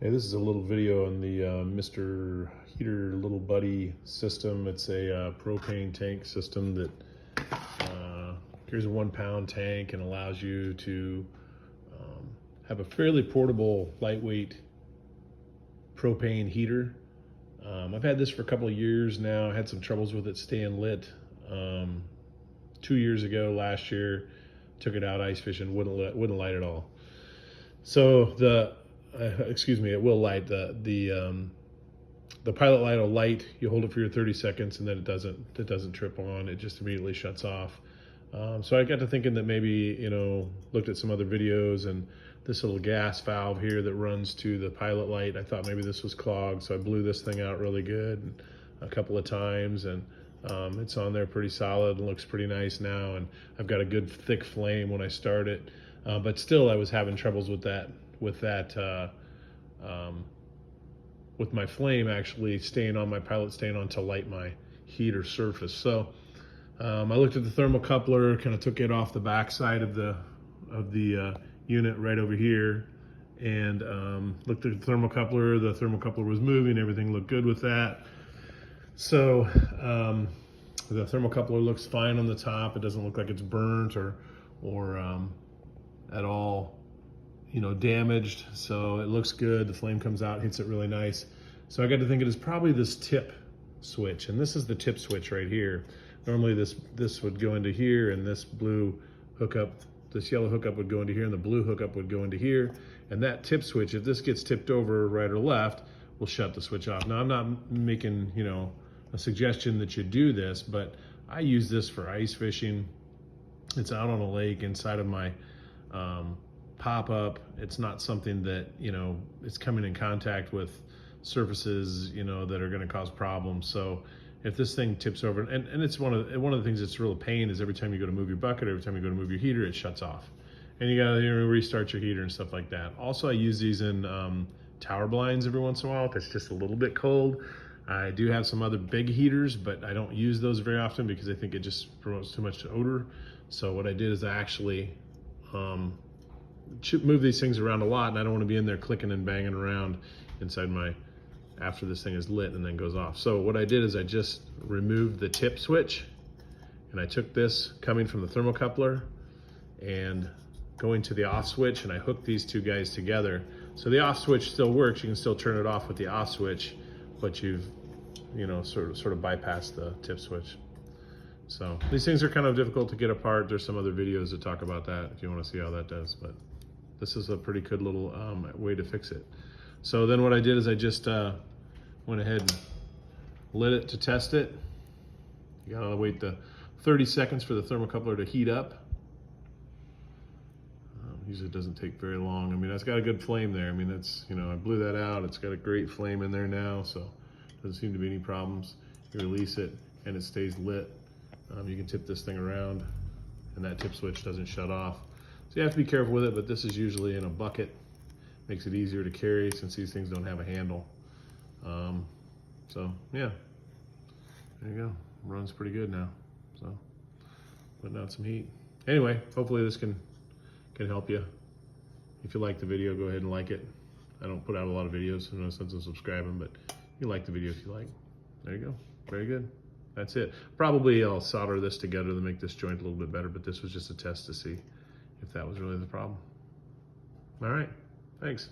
Hey, this is a little video on the Mr. Heater Little Buddy system. It's a propane tank system that carries a 1 pound tank and allows you to have a fairly portable, lightweight propane heater. I've had this for a couple of years now. I had some troubles with it staying lit 2 years ago. Last year, took it out ice fishing, wouldn't light at all. So it will light. The pilot light will light. You hold it for your 30 seconds, and then it doesn't trip on. It just immediately shuts off. So I got to thinking that maybe, looked at some other videos, and this little gas valve here that runs to the pilot light, I thought maybe this was clogged. So I blew this thing out really good a couple of times, and it's on there pretty solid and looks pretty nice now. And I've got a good thick flame when I start it, but still I was having troubles with my flame actually staying on, my pilot staying on to light my heater surface. So I looked at the thermocoupler, kind of took it off the back side of the unit right over here, and looked at the thermocoupler. The thermocoupler was moving, everything looked good with that. So the thermocoupler looks fine on the top. It doesn't look like it's burnt or at all damaged. So it looks good. The flame comes out, hits it really nice. So I got to think it is probably this tip switch, and this is the tip switch right here. Normally this would go into here, and this blue hookup, this yellow hookup would go into here, and the blue hookup would go into here. And that tip switch, if this gets tipped over right or left, will shut the switch off. Now I'm not making a suggestion that you do this, but I use this for ice fishing. It's out on a lake inside of my pop-up. It's not something that it's coming in contact with surfaces that are going to cause problems. So if this thing tips over, and it's one of the things that's real pain is every time you go to move your bucket, every time you go to move your heater, it shuts off, and you got to restart your heater and stuff like that. Also, I use these in tower blinds every once in a while if it's just a little bit cold. I do have some other big heaters, but I don't use those very often because I think it just promotes too much odor. So what I did is I actually move these things around a lot, and I don't want to be in there clicking and banging around inside after this thing is lit and then goes off. So what I did is I just removed the tip switch, and I took this coming from the thermocoupler and going to the off switch, and I hooked these two guys together. So the off switch still works. You can still turn it off with the off switch, but you've sort of bypassed the tip switch. So these things are kind of difficult to get apart. There's some other videos that talk about that if you want to see how that does, but this is a pretty good little way to fix it. So then what I did is I just went ahead and lit it to test it. You gotta wait the 30 seconds for the thermocoupler to heat up. Usually it doesn't take very long. I mean, it's got a good flame there. I mean, that's, I blew that out. It's got a great flame in there now, so doesn't seem to be any problems. You release it and it stays lit. You can tip this thing around and that tip switch doesn't shut off. So you have to be careful with it, but this is usually in a bucket. Makes it easier to carry since these things don't have a handle. So yeah, there you go. Runs pretty good now. So putting out some heat. Anyway, hopefully this can help you. If you like the video, go ahead and like it. I don't put out a lot of videos, so no sense in subscribing, but you like the video if you like. There you go. Very good. That's it. Probably I'll solder this together to make this joint a little bit better, but this was just a test to see if that was really the problem. All right. Thanks.